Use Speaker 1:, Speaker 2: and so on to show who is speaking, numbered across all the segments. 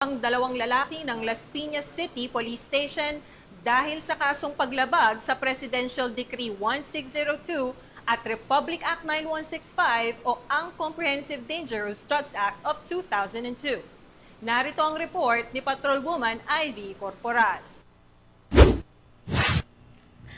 Speaker 1: Ang dalawang lalaki ng Las Piñas City Police Station dahil sa kasong paglabag sa Presidential Decree 1602 at Republic Act 9165 o ang Comprehensive Dangerous Drugs Act of 2002. Narito ang report ni Patrolwoman Ivy Corporal.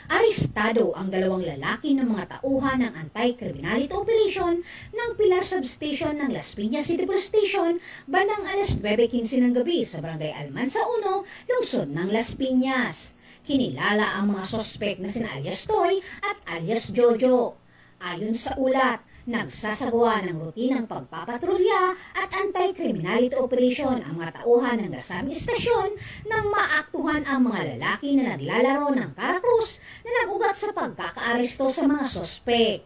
Speaker 2: Arestado ang dalawang lalaki ng mga tauhan ng Anti-Criminality Operation ng Pilar Substation ng Las Piñas City Police Station bandang alas 9:15 ng gabi sa Barangay Almansa 1, lungsod ng Las Piñas. Kinilala ang mga sospek na sina alias Toy at alias Jojo. Ayon sa ulat, nagsasagawa ng rutinang pagpapatrolya at anti-criminality operation ang mga tauhan ng nasabing istasyon nang maaktuhan ang mga lalaki na naglalaro ng karakrus na nag-ugat sa pagkakaaresto sa mga sospek.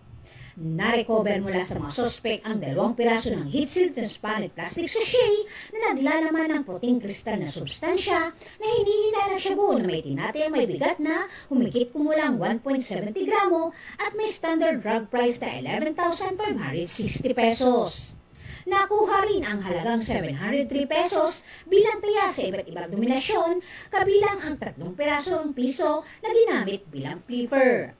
Speaker 2: Narecover mula sa mga sospek ang 2 piraso ng heat-sealed transparent plastic sachet na naglalaman ng puting kristal na substansya na hinihinala siya buo na may tinatayang may bigat na humigit kumulang 1.70 gramo at may standard drug price na 11,560 pesos. Nakuha rin ang halagang 703 pesos bilang taya sa iba't ibang dominasyon, kabilang ang 3 pirasong piso na ginamit bilang flipper.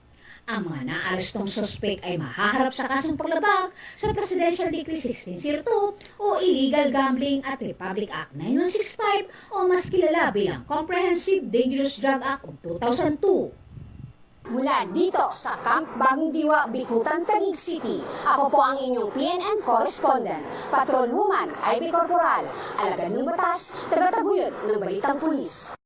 Speaker 2: Ang mga naarestong suspect ay mahaharap sa kasong paglabag sa Presidential Decree 1602 o Illegal Gambling at Republic Act 9165 o mas kilala bilang Comprehensive Dangerous Drug Act of 2002.
Speaker 3: Mula dito sa Camp Bagong Diwa, Bicutan, Taguig City, ako po ang inyong PNN correspondent, Patrolwoman Ivy Corporal, alagad ng batas, tagataguyod ng Balitang Pulis.